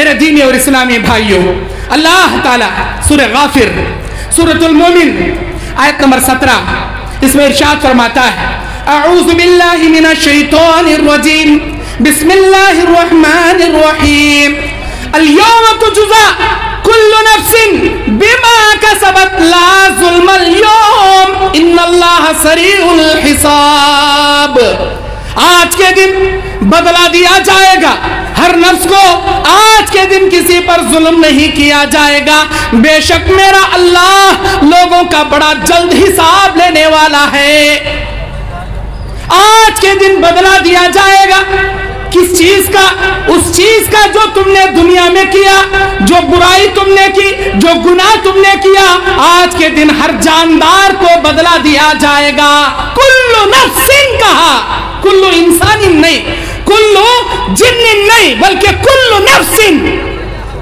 میرے دینی اور اسلامی بھائیوں، اللہ تعالیٰ سورہ غافر سورۃ المومن آیت نمبر 17 اس میں ارشاد فرماتا ہے، اعوذ باللہ من الشیطان الرجیم بسم اللہ الرحمن الرحیم اليوم تجزا کل نفس بما کسبت لا ظلم اليوم ان اللہ سریع الحساب۔ آج کے دن بدلہ دیا جائے گا ہر نفس کو، آج کے دن کسی پر ظلم نہیں کیا جائے گا، بے شک میرا اللہ لوگوں کا بڑا جلد حساب لینے والا ہے۔ آج کے دن بدلہ دیا جائے گا کس چیز کا؟ اس چیز کا جو تم نے دنیا میں کیا، جو برائی تم نے کی، جو گناہ تم نے کیا، آج کے دن ہر جاندار کو بدلہ دیا جائے گا۔ کلو نفس کہا، کلو انسان نہیں، کلو جن نہیں، بلکہ کلو نفس۔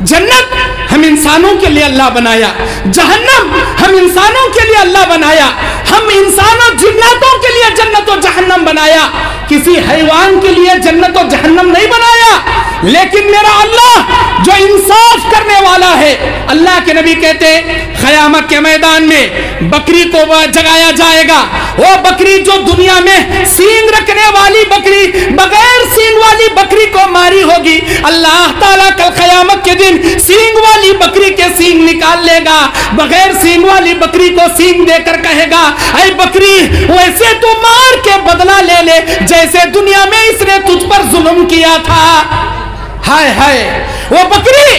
جنت ہم انسانوں کے لیے اللہ بنایا، جہنم ہم انسانوں کے لیے اللہ بنایا، ہم انسانوں جناتوں کے لیے جنت و جہنم بنایا، کسی حیوان کے لیے جنت و جہنم نہیں بنایا۔ لیکن میرا اللہ جو انصاف کرنے والا ہے، اللہ کے نبی کہتے قیامت کے میدان میں بکری کو جگایا جائے گا، وہ بکری جو دنیا میں سینگ رکھنے والی بکری بغیر سینگ والی بکری کو ماری ہوگی، اللہ تعالیٰ کل قیامت کے دن سینگ والی بکری کے سینگ نکال لے گا، بغیر سینگ والی بکری کو سینگ دے کر کہے گا، اے بکری ویسے تو مار کے بدلہ لے لے جیسے دنیا میں اس نے تجھ پر ظلم کیا تھا۔ ہائے ہائے، وہ بکری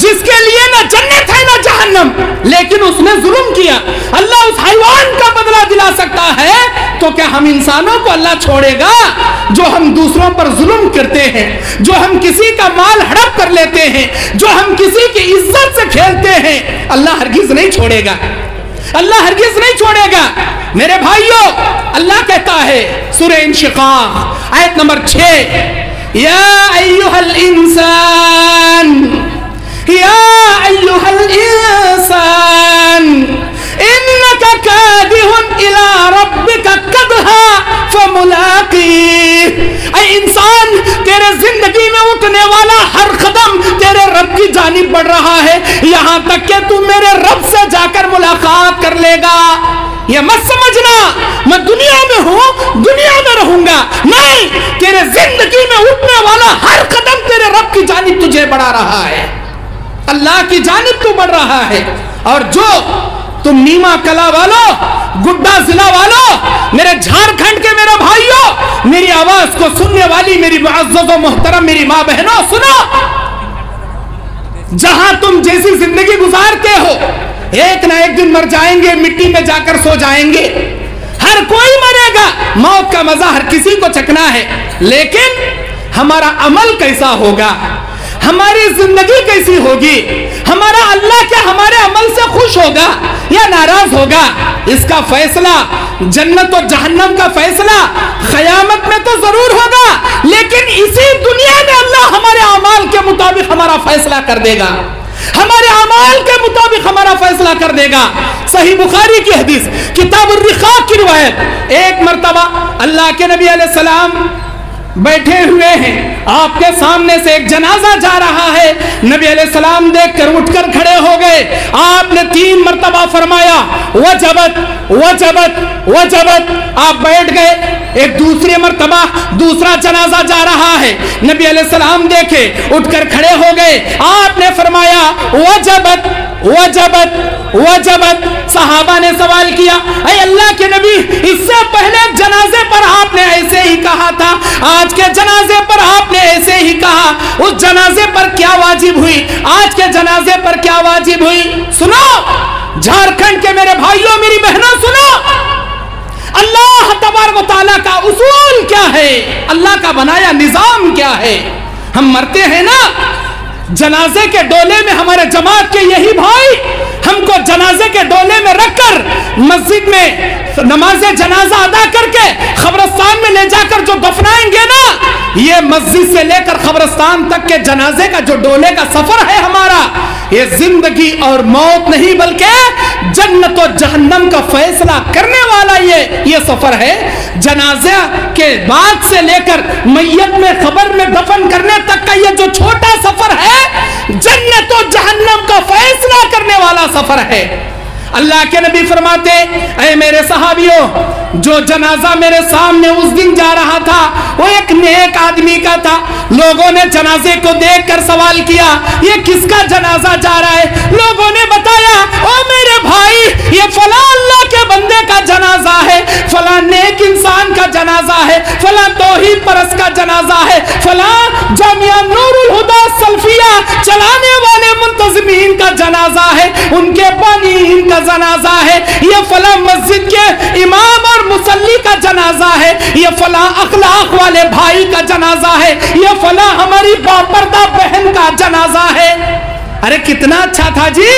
جس کے لیے نہ جنت ہے نہ جہنم، لیکن اس نے ظلم کیا، اللہ اس حیوان کا بدلہ دلا سکتا ہے، تو کیا ہم انسانوں کو اللہ چھوڑے گا؟ جو ہم دوسروں پر ظلم کرتے ہیں، جو ہم کسی کا مال ہڑپ کر لیتے ہیں، جو ہم کسی کی عزت سے کھیلتے ہیں، اللہ ہرگز نہیں چھوڑے گا، اللہ ہرگز نہیں چھوڑے گا۔ میرے بھائیوں، اللہ کہتا ہے سورہ انشقاق آیت نمبر 6، یا ایہا الانسان، یا ایہا الانسان انکا کادح الی ربک کدحا فملاقیہ۔ اے انسان، تیرے زندگی میں اٹھنے والا ہر قدم تیرے رب کی جانب بڑھ رہا ہے، یہاں تک کہ تو میرے رب سے جا کر ملاقات کر لے گا۔ یہ مت سمجھنا میں دنیا میں ہوں، دنیا میں رہوں گا، نہیں، تیرے زندگی میں اٹھنے والا ہر قدم تیرے رب کی جانب تجھے بڑھا رہا ہے، اللہ کی جانب تو بڑھ رہا ہے۔ اور جو تم نیما کلا والو، گڈا ضلع والو، میرے جھارکھنڈ کے میرے بھائیوں، میری آواز کو سننے والی میری معزز و محترم میری ماں بہنوں، سنو، جہاں تم جیسی زندگی گزارتے ہو، ایک نہ ایک دن مر جائیں گے، مٹی میں جا کر سو جائیں گے، ہر کوئی مرے گا، موت کا مزہ ہر کسی کو چکھنا ہے، لیکن ہمارا عمل کیسا ہوگا، ہماری زندگی کیسی ہوگی، ہمارا اللہ کیا ہمارے عمل سے خوش ہوگا یا ناراض ہوگا، اس کا فیصلہ، جنت و جہنم کا فیصلہ قیامت میں تو ضرور ہوگا، لیکن اسی دنیا میں اللہ ہمارے اعمال کے مطابق ہمارا فیصلہ کر دے گا، ہمارے اعمال کے مطابق ہمارا فیصلہ کر دے گا۔ صحیح بخاری کی حدیث کتاب الرقاق کی روایت، ایک مرتبہ اللہ کے نبی علیہ السلام بیٹھے ہوئے ہیں، آپ کے سامنے سے ایک جنازہ جا رہا ہے، نبی علیہ السلام دیکھ کر اٹھ کر کھڑے ہو گئے، آپ نے 3 مرتبہ فرمایا وجبت وجبت وجبت، آپ بیٹھ گئے، ایک دوسری مرتبہ دوسرا جنازہ جا رہا ہے، نبی علیہ السلام دیکھے اٹھ کر کھڑے ہو گئے، آپ نے فرمایا وجبت وجبت وجبت۔ صحابہ نے سوال کیا، اے اللہ کے نبی، اس سے پہلے جنازے پر آپ نے ایسے ہی کہا تھا، آج کے جنازے پر آپ نے ایسے ہی کہا، اس جنازے پر کیا واجب ہوئی، آج کے جنازے پر کیا واجب ہوئی؟ سنو جھارکھنڈ کے میرے بھائیوں میری بہنوں، سنو اللہ تبارک و تعالیٰ کا اصول کیا ہے، اللہ کا بنایا نظام کیا ہے۔ ہم مرتے ہیں نا، جنازے کے ڈولے میں ہمارے جماعت کے یہی بھائی ہم کو جنازے کے ڈولے میں رکھ کر مسجد میں نماز جنازہ ادا کر کے قبرستان میں لے جا کر جو دفنائیں گے نا، یہ مسجد سے لے کر قبرستان تک کے جنازے کا جو ڈولے کا سفر ہے ہمارا، یہ زندگی اور موت نہیں بلکہ جنت و جہنم کا فیصلہ کرنے والا یہ سفر ہے. جنازہ کے بعد سے لے کر میت میں قبر میں دفن کرنے تک کا یہ جو چھوٹا سفر ہے جنت و جہنم کا فیصلہ کرنے والا سفر ہے. اللہ کے نبی فرماتے اے میرے صحابیوں جو جنازہ میرے سامنے اس دن جا رہا تھا وہ ایک نیک آدمی کا تھا. لوگوں نے جنازے کو دیکھ کر سوال کیا یہ کس کا جنازہ جا رہا ہے؟ لوگوں نے بتایا او میرے بھائی یہ فلاں اللہ کے بندے کا جنازہ ہے, فلاں نیک انسان کا جنازہ ہے, فلاں توحید پرست کا جنازہ ہے, فلاں جامعہ نور الہدی سلفیہ چلانے والے منتظمین کا جنازہ ہے, ان کے بانیین کا جنازہ ہے, یہ فلاں مسجد کے امام اور مصلی کا جنازہ ہے, یہ فلاں اخلاق والے بھائی کا جنازہ ہے, یہ فلاں ہماری باپردہ بہن کا جنازہ ہے. ارے کتنا اچھا تھا جی,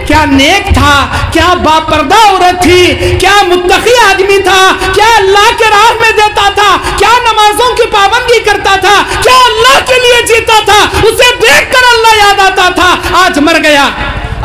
کیا نیک تھا, کیا باپردہ عورت تھی, کیا متقی آدمی تھا, کیا اللہ کے راہ میں دیتا تھا, کیا نمازوں کی پابندی کرتا تھا, کیا اللہ کے لیے جیتا تھا, اسے دیکھ کر اللہ یاد آتا تھا. آج مر گیا.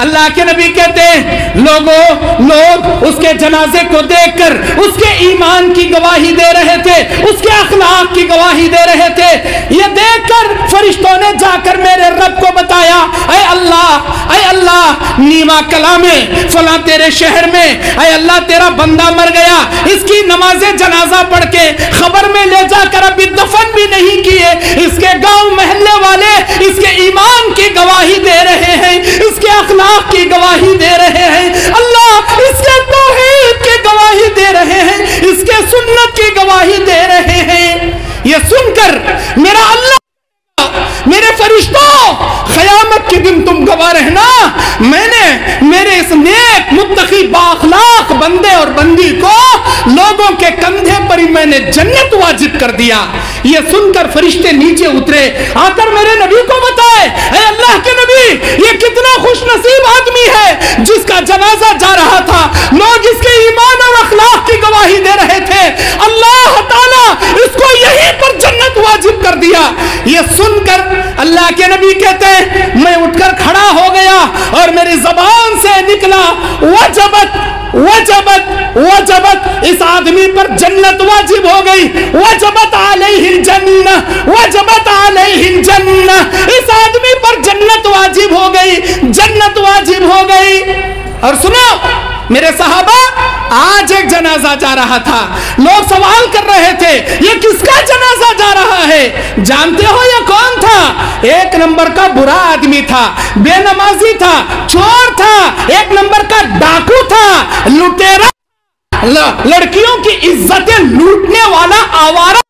اللہ کے نبی کہتے ہیں لوگ اس کے جنازے کو دیکھ کر اس کے ایمان کی گواہی دے رہے تھے, اس کے اخلاق کی گواہی دے رہے تھے. یہ دیکھ کر فرشتوں نے جا کر میرے رب کو بتایا اے اللہ نیما کلا میں فلاں تیرے شہر میں اے اللہ تیرا بندہ مر گیا, اس کی نماز جنازہ پڑھ کے خبر میں لے جا کر ابھی دفن بھی نہیں کیے, اس کے گاؤں محلے والے اس کے ایمان کی گواہی دے رہے ہیں, اس کے اخلاق کی گواہی دے رہے ہیں, اللہ اس کے توحید کی گواہی دے رہے ہیں, اس کے سنت کی گواہی دے رہے ہیں. یہ سن کر میرا اللہ میرے فرشتوں قیامت کے دن تم گواہ رہنا میں نے میرے اس نیک متقی بااخلاق بندے اور بندی کو لوگوں کے کندھے پر ہی میں نے جنت واجب کر دیا. یہ سن کر فرشتے نیچے اترے, آ کر میرے نبی کو بتائے اے اللہ کے نبی یہ کتنا خوش نصیب آدمی ہے جس کا جنازہ جا رہا تھا, لوگ اس کے ایمان اور اخلاق کی گواہی دے رہے تھے, اللہ تعالیٰ اس کو یہیں پر جنت واجب کر دیا. یہ سن کر اللہ کے نبی کہتے ہیں میں اٹھ کر کھڑا ہو گیا اور میری زبان سے نکلا وجبت وجبت وجبت, اس آدمی پر جنت واجب ہو گئی, وجبت علیہ الجنہ وجبت علیہ الجنہ, اس آدمی پر جنت واجب ہو گئی, جنت واجب ہو گئی. اور سنو میرے صحابہ آج ایک جنازہ جا رہا تھا, لوگ سوال کر رہے تھے یہ کس کا جنازہ جا رہا ہے؟ جانتے ہو یہ کون تھا؟ ایک نمبر کا برا آدمی تھا, بے نمازی تھا, چور تھا, ایک نمبر کا ڈاکو تھا, لٹیرا, لڑکیوں کی عزتیں لوٹنے والا آوارہ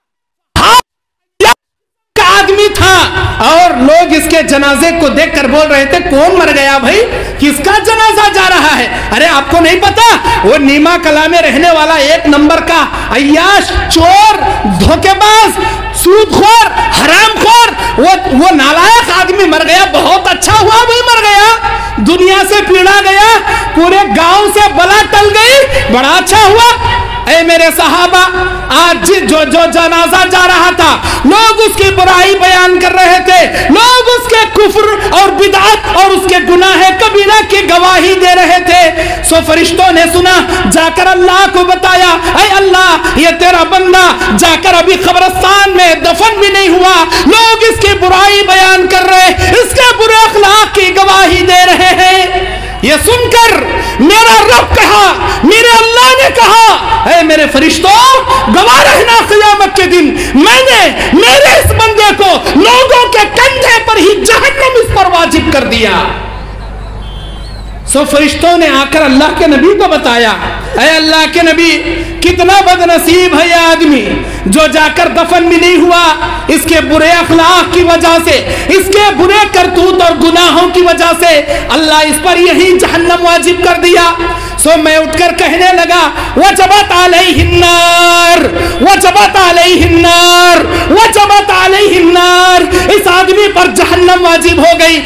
آدمی تھا. اور لوگ اس کے جنازے کو دیکھ کر بول رہے تھے کون مر گیا بھائی, کس کا جنازہ جا رہا ہے؟ ارے آپ کو نہیں پتا وہ نیما کلا میں رہنے والا ایک نمبر کا عیاش, چور, دھوکے باز, سود خور, حرام خور, وہ نالائق آدمی مر گیا. بہت اچھا ہوا بھائی مر گیا, دنیا سے پیڑا گیا, پورے گاؤں سے بلا ٹل گئی, بڑا اچھا ہوا. اے میرے صحابہ آج جو جنازہ جا رہا تھا لوگ اس کی برائی بیان کر رہے تھے, لوگ اس کے کفر اور بدعت اور اس کے گناہ کبیرہ کی گواہی دے رہے تھے. سو فرشتوں نے سنا, جا کر اللہ کو بتایا اے اللہ یہ تیرا بندہ جا کر ابھی قبرستان میں دفن بھی نہیں ہوا, لوگ اس کی برائی بیان کر رہے, اس کے برے اخلاق کی گواہی دے رہے ہیں. یہ سن کر میرا رب کہا, میرے اللہ نے کہا اے میرے فرشتوں گواہ رہنا قیامت کے دن میں نے میرے اس بندے کو لوگوں کے کندھے پر ہی جہنم اس پر واجب کر دیا. سو فرشتوں نے آ کر اللہ کے نبی کو بتایا اے اللہ کے نبی کتنا بد نصیب ہے یہ آدمی جو جا کر دفن بھی نہیں ہوا, اس کے برے اخلاق کی وجہ سے, اس کے برے کرتوت اور گناہوں کی وجہ سے اللہ اس پر یہی جہنم واجب کر دیا. سو میں اٹھ کر کہنے لگا وجبت علیہ النار وجبت علیہ النار وجبت علیہ النار, اس آدمی پر جہنم واجب ہو گئی,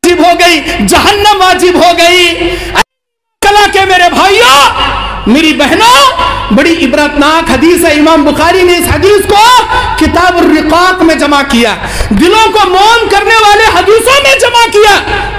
واجب ہو گئی, جہنم واجب ہو گئی. کلا کے میرے بھائیوں میری بہنوں بڑی عبرتناک حدیث ہے, امام بخاری نے اس حدیث کو کتاب الرقاق میں جمع کیا, دلوں کو موم کرنے والے حدیثوں میں جمع کیا.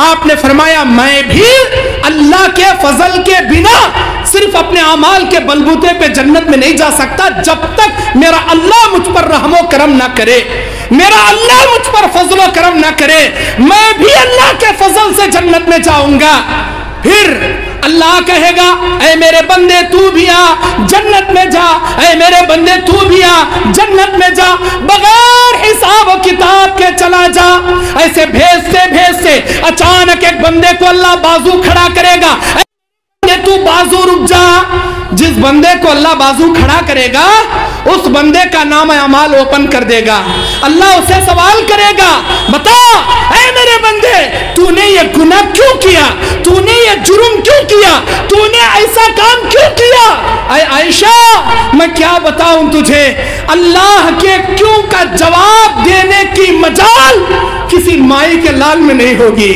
آپ نے فرمایا میں بھی اللہ کے فضل کے بنا صرف اپنے اعمال کے بلبوتے پہ جنت میں نہیں جا سکتا جب تک میرا اللہ مجھ پر رحم و کرم نہ کرے، میرا اللہ مجھ پر فضل و کرم نہ کرے، میں بھی اللہ کے فضل سے جنت میں جاؤں گا۔ پھر اللہ کہے گا اے میرے بندے تو بھی آ جنت میں جا، اے میرے بندے تو بھی آ جنت میں جا، بغیر حساب و کتاب کے چلا جا۔ ایسے بھیجتے بھیجتے اچانک ایک بندے کو اللہ بازو کھڑا کرے گا، اے تو بازو رک جا۔ جس بندے کو اللہ بازو کھڑا کرے گا اس بندے کا نام اعمال اوپن کر دے گا، اللہ اسے سوال کرے گا بتا اے میرے بندے تو نے یہ گناہ کیوں کیا، تو نے یہ جرم کیوں کیا، تو نے ایسا کام کیوں کیا؟ اے عائشہ میں کیا بتاؤں تجھے، اللہ کے کیوں کا جواب دینے کی مجال کسی مائی کے لال میں نہیں ہوگی،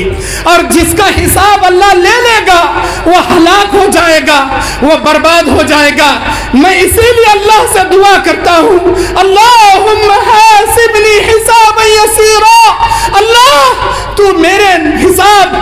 اور جس کا حساب اللہ لے لے گا وہ ہلاک ہو جائے گا، وہ برباد ہو جائے گا۔ میں اسی لیے اللہ سے دعا کرتا ہوں اللہم حاسبنی حسابا یسیرا، اللہ تو میرے حساب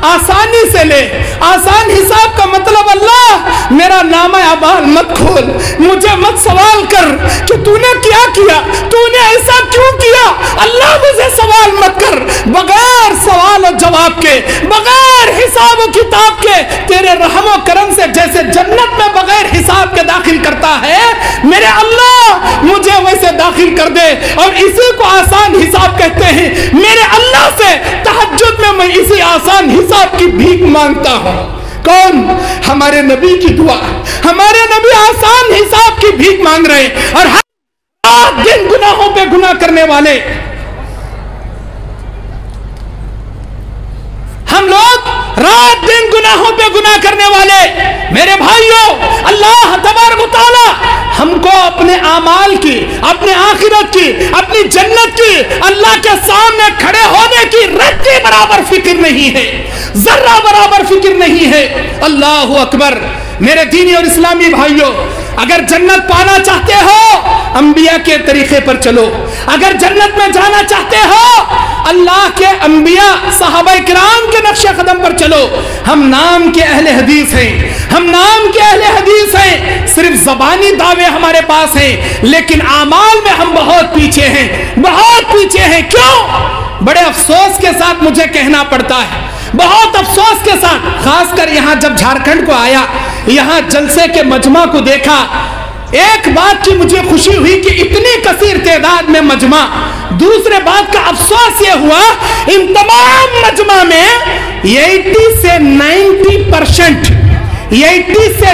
آسانی سے لے۔ آسان حساب کا مطلب اللہ میرا نامہ اعمال مت کھول، مجھے مت سوال کر کہ تو نے کیا کیا، تو نے ایسا کیوں کیا، اللہ مجھے سوال مت کر۔ بغیر سوال و جواب کے، بغیر حساب و کتاب کے تیرے رحم و کرم سے جیسے جنت میں بغیر حساب کے داخل کرتا ہے میرے اللہ مجھے ویسے داخل کر دے۔ اور اسی کو آسان حساب کہتے ہیں۔ میرے اللہ سے تہجد میں میں اسی آسان حساب کی بھیک مانگتا ہوں۔ کون؟ ہمارے نبی کی دعا، ہمارے نبی آسان حساب کی بھیک مانگ رہے ہیں، اور ہر رات دن گناہوں پہ گناہ کرنے والے ہم لوگ، رات دن گناہوں پہ گناہ کرنے والے میرے بھائیوں، اللہ تبارک و تعالی ہم کو اپنے اعمال کی، اپنے آخرت کی، اپنی جنت کی، اللہ کے سامنے کھڑے ہونے کی رتی برابر فکر نہیں ہے، ذرہ برابر فکر نہیں ہے۔ اللہ اکبر۔ میرے دینی اور اسلامی بھائیوں، اگر جنت پانا چاہتے ہو انبیاء کے طریقے پر چلو، اگر جنت میں جانا چاہتے ہو اللہ کے انبیاء صحابہ کرام کے نقش قدم پر چلو۔ ہم نام کے اہل حدیث ہیں، ہم نام کے اہل حدیث ہیں، صرف زبانی دعوے ہمارے پاس ہیں لیکن اعمال میں ہم بہت پیچھے ہیں، بہت پیچھے ہیں۔ کیوں؟ بڑے افسوس کے ساتھ مجھے کہنا پڑتا ہے، بہت افسوس کے ساتھ، خاص کر یہاں جب جھارکھنڈ کو آیا، یہاں جلسے کے مجمع کو دیکھا، ایک بات کی مجھے خوشی ہوئی کہ اتنی کثیر تعداد میں مجمع، دوسرے بات کا افسوس یہ ہوا ان تمام مجمع میں 80 سے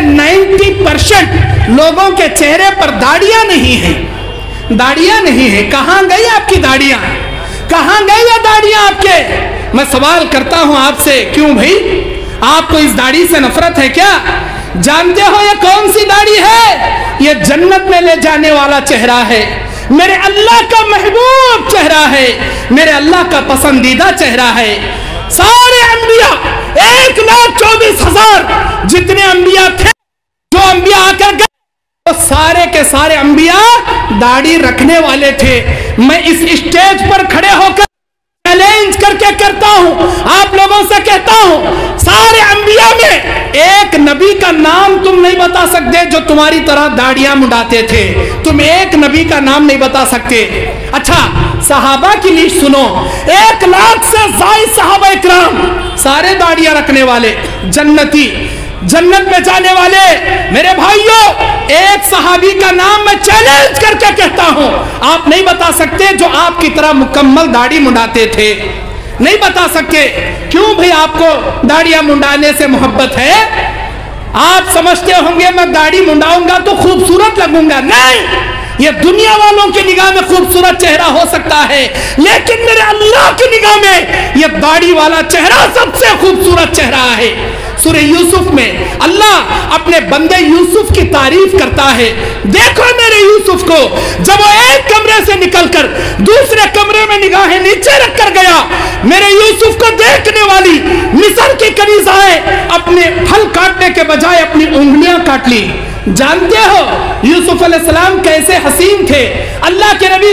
90% لوگوں کے چہرے پر داڑیاں نہیں ہیں، داڑیاں نہیں ہیں۔ کہاں گئی آپ کی داڑیاں؟ کہاں گئی یہ داڑیاں آپ کے؟ میں سوال کرتا ہوں آپ سے، کیوں بھائی آپ کو اس داڑھی سے نفرت ہے کیا؟ جانتے ہو یہ کون سی داڑھی ہے؟ یہ جنت میں لے جانے والا چہرہ ہے، میرے اللہ کا محبوب چہرہ ہے، میرے اللہ کا پسندیدہ چہرہ ہے۔ سارے انبیاء 1,24,000 جتنے انبیاء تھے، جو انبیاء آ کر گئے وہ سارے کے سارے انبیاء داڑھی رکھنے والے تھے۔ میں اس اسٹیج پر کھڑے ہو کر چیلنج کر کے کرتا ہوں، آپ لوگوں سے کہتا ہوں، سارے انبیاء میں ایک نبی کا نام تم نہیں بتا سکتے جو تمہاری طرح داڑیاں منڈاتے تھے، تم ایک نبی کا نام نہیں بتا سکتے۔ اچھا صحابہ کی لیسٹ سنو، 1,00,000 سے زائد صحابہ اکرام، سارے داڑیاں رکھنے والے، جنتی، جنت میں جانے والے۔ میرے بھائیوں ایک صحابی کا نام میں چیلنج کر کے کہتا ہوں آپ نہیں بتا سکتے جو آپ کی طرح مکمل داڑھی منڈاتے تھے، نہیں بتا سکتے۔ کیوں بھئی آپ کو داڑیاں منڈانے سے محبت ہے؟ آپ سمجھتے ہوں گے میں داڑھی منڈاؤں گا تو خوبصورت لگوں گا، نہیں، یہ دنیا والوں کی نگاہ میں خوبصورت چہرہ ہو سکتا ہے لیکن میرے اللہ کی نگاہ میں یہ داڑھی والا چہرہ سب سے خوبصورت چہرہ ہے۔ سورہ یوسف میں اللہ اپنے بندے یوسف کی تعریف کرتا ہے، دیکھو میرے یوسف کو جب وہ ایک کمرے سے نکل کر دوسرے کمرے میں نگاہیں نیچے رکھ کر گیا، میرے یوسف کو دیکھنے والی مصر کی کنیزائیں اپنے پھل کاٹنے کے بجائے اپنی انگلیاں کاٹ لی۔ جانتے ہو یوسف علیہ السلام کیسے حسین تھے؟ اللہ کے نبی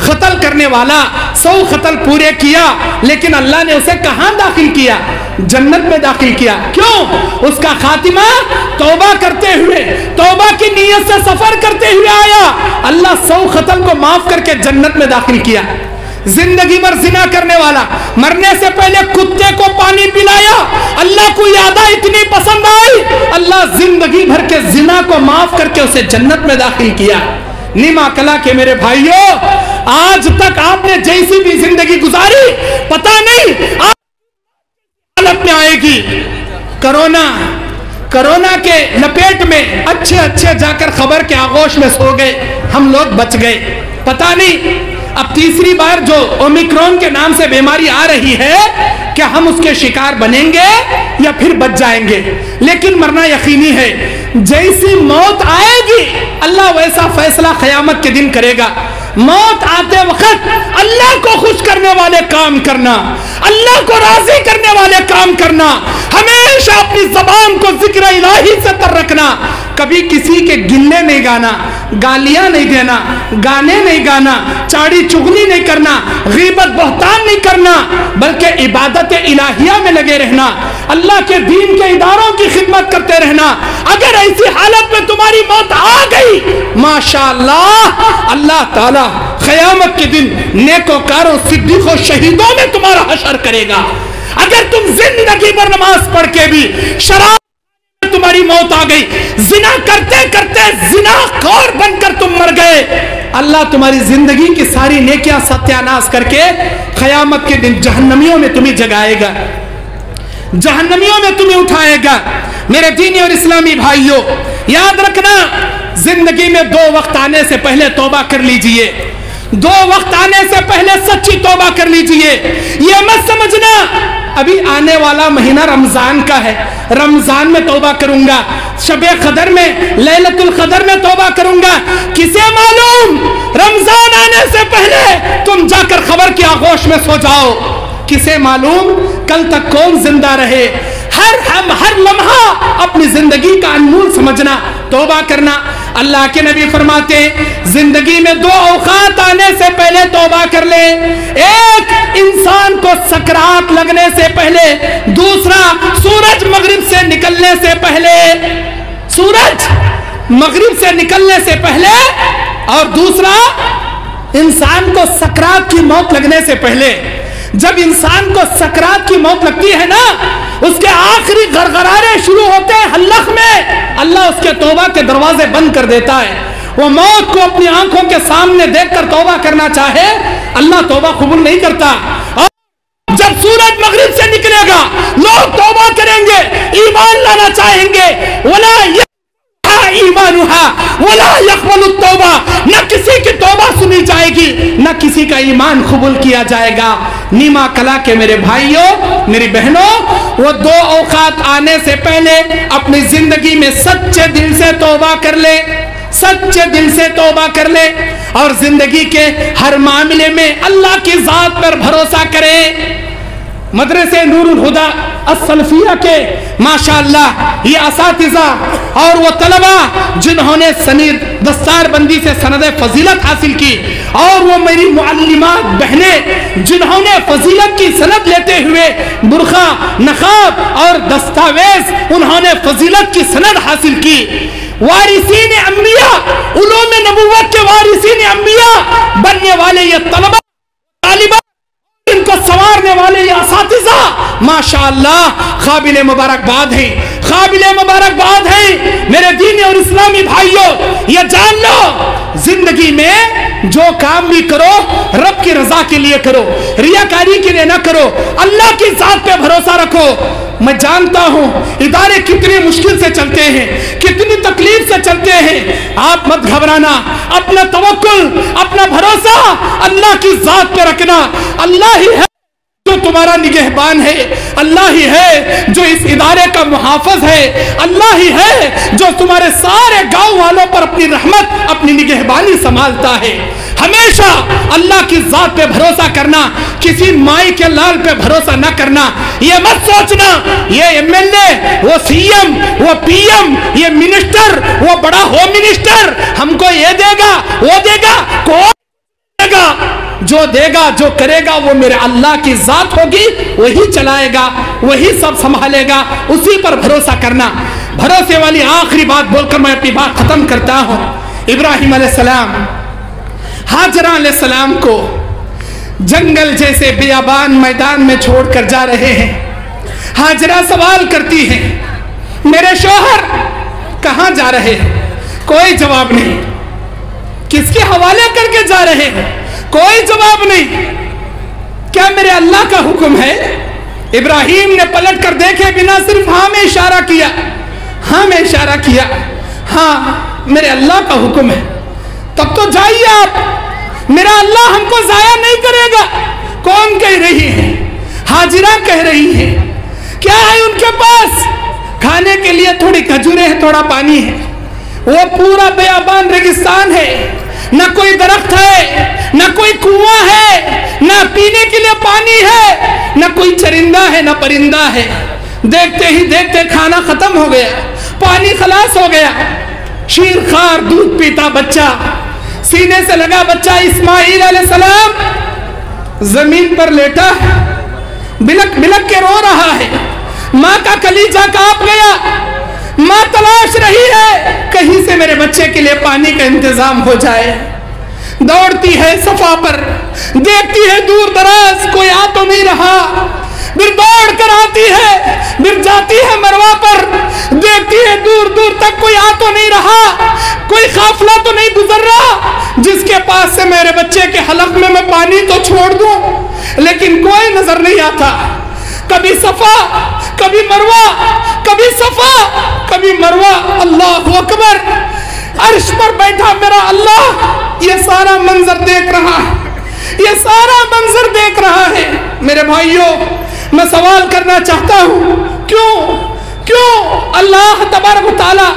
قتل کرنے والا 100 قتل پورے کیا، لیکن اللہ نے اسے کہاں داخل کیا؟ جنت میں داخل کیا۔ کیوں؟ اس کا خاتمہ توبہ کرتے ہوئے، توبہ کی نیت سے سفر کرتے ہوئے آیا، اللہ 100 قتل کو معاف کر کے جنت میں داخل کیا۔ زندگی بھر زنا کرنے والا مرنے سے پہلے کتے کو پانی پلایا، اللہ کو یادہ اتنی پسند آئی، اللہ زندگی بھر کے زنا کو معاف کر کے اسے جنت میں داخل کیا۔ نیما کلا کے میرے بھائیوں، آج تک آپ نے جیسی بھی زندگی گزاری، پتہ نہیں آپ حالت میں آئے گی۔ کرونا کے لپیٹ میں اچھے جا کر خبر کے آغوش میں سو گئے، ہم لوگ بچ گئے، پتہ نہیں اب تیسری بار جو اومیکرون کے نام سے بیماری آ رہی ہے، کیا ہم اس کے شکار بنیں گے یا پھر بچ جائیں گے؟ لیکن مرنا یقینی ہے، جیسی موت آئے گی اللہ ویسا فیصلہ قیامت کے دن کرے گا۔ موت آتے وقت اللہ کو خوش کرنے والے کام کرنا، اللہ کو راضی کرنے والے کام کرنا، ہمیشہ اپنی زبان کو ذکر الہی سے تر رکھنا، کبھی کسی کے گلے نہیں گانا، گالیاں نہیں دینا، گانے نہیں گانا، چاڑی چغلی نہیں کرنا، غیبت بہتان نہیں کرنا، بلکہ عبادت الہیہ میں لگے رہنا، اللہ کے دین کے اداروں کی خدمت کرتے رہنا۔ اگر ایسی حالت میں تمہاری موت آ گئی، ماشاءاللہ اللہ تعالیٰ قیامت کے دن نیکوکاروں، صدیقوں، شہیدوں میں تمہارا حشر کرے گا۔ اگر تم زندگی بھر نماز پڑھ کے بھی شراب تمہاری موت آ گئی، زنا کرتے کرتے زنا خور بن کر تم مر گئے، اللہ تمہاری زندگی کی ساری نیکیاں ستیاناش کر کے قیامت کے دن جہنمیوں میں تمہیں جگائے گا، جہنمیوں میں تمہیں اٹھائے گا۔ میرے دینی اور اسلامی بھائیوں، یاد رکھنا، زندگی میں 2 وقت آنے سے پہلے توبہ کر لیجئے، 2 وقت آنے سے پہلے سچی توبہ کر لیجئے۔ یہ مت سمجھنا ابھی آنے والا مہینہ رمضان کا ہے، رمضان میں توبہ کروں گا، شب قدر میں، لیلۃ القدر میں توبہ کروں گا۔ کسے معلوم رمضان آنے سے پہلے تم جا کر خبر کی آغوش میں سو جاؤ، کسے معلوم کل تک کون زندہ رہے۔ ہر لمحہ اپنی زندگی کا انمول سمجھنا، توبہ کرنا۔ اللہ کے نبی فرماتے ہیں زندگی میں 2 اوقات آنے سے پہلے توبہ کر لے، ایک انسان کو سکرات لگنے سے پہلے، دوسرا سورج مغرب سے نکلنے سے پہلے، سورج مغرب سے نکلنے سے پہلے، اور دوسرا انسان کو سکرات کی موت لگنے سے پہلے۔ جب انسان کو سکرات کی موت لگتی ہے نا، اس کے آخری غرغرارے شروع ہوتے ہیں حلق میں، اللہ اس کے توبہ کے دروازے بند کر دیتا ہے۔ وہ موت کو اپنی آنکھوں کے سامنے دیکھ کر توبہ کرنا چاہے، اللہ توبہ قبول نہیں کرتا۔ اور جب سورج مغرب سے نکلے گا، لوگ توبہ کریں گے، ایمان لانا چاہیں گے، وَلَا ایمانها ولا يقبل التوبہ، نہ کسی کی توبہ سنی جائے گی، نہ کسی کا ایمان قبول کیا جائے گا۔ نیما کلا کے میرے بھائیوں، میری بہنوں، وہ 2 اوقات آنے سے پہلے اپنی زندگی میں سچے دل سے توبہ کر لے، سچے دل سے توبہ کر لے، اور زندگی کے ہر معاملے میں اللہ کی ذات پر بھروسہ کرے۔ مدرسے نور الہدی السلفیہ کے ماشاءاللہ یہ اساتذہ اور وہ طلبہ جنہوں نے دستار بندی سے سند فضیلت حاصل کی، اور وہ میری معلمات بہنیں جنہوں نے فضیلت کی سند لیتے ہوئے برقع، نقاب اور دستاویز انہوں نے فضیلت کی سند حاصل کی، وارثین انبیاء، علوم نبوت کے وارثین انبیاء بننے والے یہ طلبہ، طالبات، ان کو سنوارنے والے یہ اساتذہ ماشاءاللہ قابل مبارکباد ہیں، قابل مبارکباد ہیں۔ میرے دینی اور اسلامی بھائیوں، یہ جان لو زندگی میں جو کام بھی کرو رب کی رضا کے لیے کرو، ریاکاری کے لیے نہ کرو، اللہ کی ذات پہ بھروسہ رکھو۔ میں جانتا ہوں ادارے کتنی مشکل سے چلتے ہیں، کتنی تکلیف سے چلتے ہیں، آپ مت گھبرانا، اپنا توکل، اپنا بھروسہ اللہ کی ذات پہ رکھنا۔ اللہ ہی ہے جو تمہارا نگہبان ہے، اللہ ہی ہے جو اس ادارے کا محافظ ہے، اللہ ہی ہے جو تمہارے سارے گاؤں والوں پر اپنی رحمت، اپنی نگہبانی سنبھالتا ہے۔ ہمیشہ اللہ کی ذات پہ بھروسہ کرنا، کسی مائی کے لال پہ بھروسہ نہ کرنا۔ یہ مت سوچنا یہ ایم ایل اے، وہ سی ایم، وہ پی ایم، یہ منسٹر، وہ بڑا ہوم منسٹر ہم کو یہ دے گا وہ دے گا، کون دے گا؟ جو دے گا جو کرے گا وہ میرے اللہ کی ذات ہوگی, وہی چلائے گا, وہی سب سنبھالے گا, اسی پر بھروسہ کرنا. بھروسے والی آخری بات بول کر میں اپنی بات ختم کرتا ہوں. ابراہیم علیہ السلام ہاجرہ علیہ السلام کو جنگل جیسے بیابان میدان میں چھوڑ کر جا رہے ہیں. ہاجرہ سوال کرتی ہے, میرے شوہر کہاں جا رہے ہیں؟ کوئی جواب نہیں. کس کے حوالے کر کے جا رہے ہیں؟ کوئی جواب نہیں. کیا میرے اللہ کا حکم ہے؟ ابراہیم نے پلٹ کر دیکھے بنا صرف ہاں میں اشارہ کیا, ہاں میں اشارہ کیا, ہاں میرے اللہ کا حکم ہے. تب تو جائیے آپ, میرا اللہ ہم کو ضائع نہیں کرے گا. کون کہہ رہی ہے؟ ہاجرہ کہہ رہی ہے. کیا ہے ان کے پاس؟ کھانے کے لیے تھوڑی کھجوریں ہیں, تھوڑا پانی ہے. وہ پورا بیابان ریگستان ہے, نہ کوئی درخت ہے, نہ کوئی کنواں ہے, نہ پینے کے لیے پانی ہے, نہ کوئی چرندہ ہے, نہ پرندہ ہے. دیکھتے ہی دیکھتے کھانا ختم ہو گیا, پانی خلاص ہو گیا. شیر خوار دودھ پیتا بچہ, سینے سے لگا بچہ اسماعیل علیہ السلام زمین پر لیٹا ہے, بلک بلک کے رو رہا ہے. ماں کا کلیجہ کانپ گیا. ماں تلاش رہی ہے کہیں سے میرے بچے کے لیے پانی کا انتظام ہو جائے. دوڑتی ہے صفا پر, دیکھتی ہے دور دراز کوئی آ تو نہیں رہا. پھر دوڑ کر آتی ہے, پھر جاتی ہے مروہ پر, دیکھتی ہے دور دور تک کوئی آ تو نہیں رہا, کوئی قافلہ تو نہیں گزر رہا جس کے پاس سے میرے بچے کے حلق میں پانی تو چھوڑ دوں, لیکن کوئی نظر نہیں آتا. کبھی صفا کبھی مروہ, کبھی صفا کبھی مروہ. اللہ اکبر, عرش پر بیٹھا میرا اللہ یہ سارا منظر دیکھ رہا ہے, یہ سارا منظر دیکھ رہا ہے. میرے بھائیوں, میں سوال کرنا چاہتا ہوں, کیوں اللہ تبارک و تعالی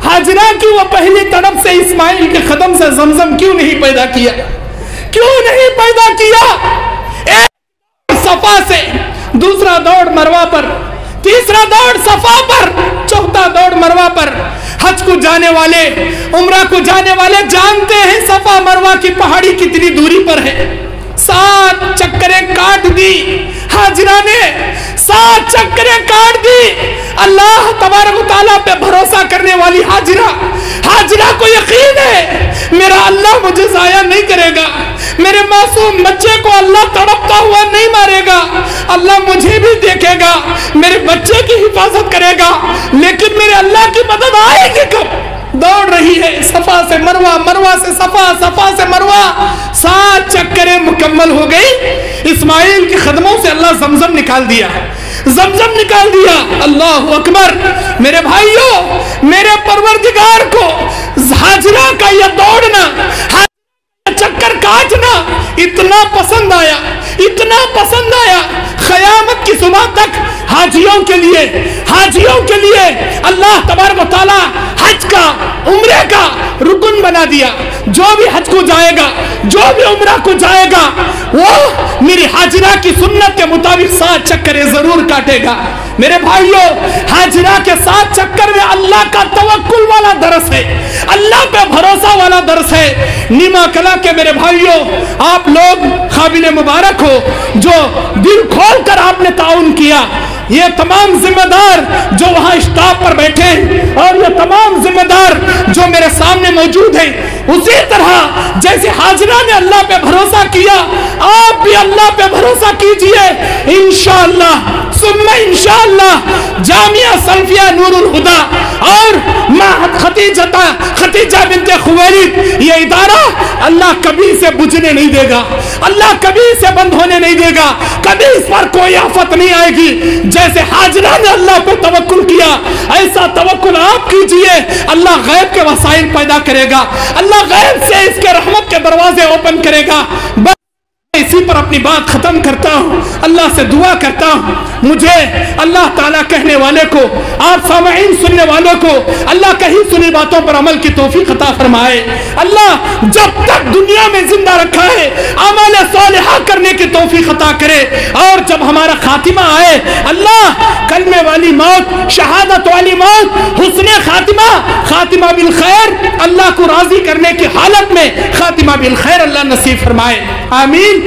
ہاجرہ کی وہ پہلی طرف سے اسماعیل کے قدم سے زمزم کیوں نہیں پیدا کیا؟ کیوں نہیں پیدا کیا؟ ایک صفا سے دوسرا دوڑ مروہ پر, تیسرا دوڑ صفا پر, چوتھا دوڑ مروہ پر. حج کو جانے والے, عمرہ کو جانے والے جانتے ہیں صفا مروہ کی پہاڑی کتنی دوری پر ہے. 7 چکریں کاٹ دی ہاجرہ نے, 7 چکریں کاٹ دی. اللہ تبارک و تعالیٰ پہ بھروسہ کرنے والی ہاجرہ کو یقین ہے میرا اللہ مجھے ضائع نہیں کرے گا, میرے معصوم بچے کو اللہ تڑپتا ہوا نہیں مارے گا, اللہ مجھے بھی دیکھے گا, میرے بچے کی حفاظت کرے گا. لیکن میرے اللہ کی مدد آئے گی کب؟ دوڑ رہی ہے صفا سے مروہ, مروہ سے صفا, صفا سے مروہ. 7 چکریں مکمل ہو گئی. اسماعیل کے قدموں سے اللہ زمزم نکال دیا, زمزم نکال دیا. اللہ اکبر. میرے بھائیوں, میرے پروردگار کو ہاجرہ کا یہ دوڑنا, چکر کاٹنا اتنا پسند آیا, اتنا پسند آیا. قیامت کی صبح تک حاجیوں کے لیے اللہ تبارک و تعالی حج کا, عمرے کا رکن بنا دیا. جو بھی حج کو جائے گا, جو بھی عمرہ کو جائے گا, وہ میری ہاجرہ کی سنت کے مطابق 7 چکریں ضرور کاٹے گا. میرے بھائیوں, ہاجرہ کے 7 چکر میں اللہ کا توکل والا درس ہے, اللہ پہ بھروسہ والا درس ہے. نیما کلا کے میرے بھائیوں, آپ لوگ قابل مبارک ہو جو دل کھول کر آپ نے تعاون کیا. یہ تمام ذمہ دار جو وہاں اسٹاف پر بیٹھے ہیں, اور یہ تمام ذمہ دار جو میرے سامنے موجود ہیں, اسی طرح جیسے ہاجرہ نے اللہ پہ بھروسہ کیا, آپ بھی اللہ پہ بھروسہ کیجئے. انشاءاللہ ثم انشاءاللہ جامعہ سلفیہ نور الہدا اور معہد خدیجہ بنت خویلد, یہ ادارہ اللہ کبھی سے بجھنے نہیں دے گا, اللہ کبھی سے بند ہونے نہیں دے گا, کبھی اس پر کوئی آفت نہیں آئے گی. جیسے ہاجرہ نے اللہ پہ توکل کیا, ایسا توکل آپ کیجئے. اللہ غیب کے وسائل پیدا کرے گا, اللہ غیب سے اس کے رحمت کے دروازے اوپن کرے گا. اسی پر اپنی بات ختم کرتا ہوں. اللہ سے دعا کرتا ہوں مجھے اللہ تعالیٰ کہنے والے کو, آپ سامعین سننے والوں کو اللہ کہیں سنی باتوں پر عمل کی توفیق عطا فرمائے. اللہ جب تک دنیا میں زندہ رکھا ہے, اعمال اعمال صالحہ کرنے کی توفیق عطا کرے، اور جب ہمارا خاتمہ آئے اللہ کلمے والی موت، شہادت والی موت، حسن خاتمہ، خاتمہ بالخیر، اللہ کو راضی کرنے کی حالت میں خاتمہ بالخیر اللہ نصیب فرمائے، آمین۔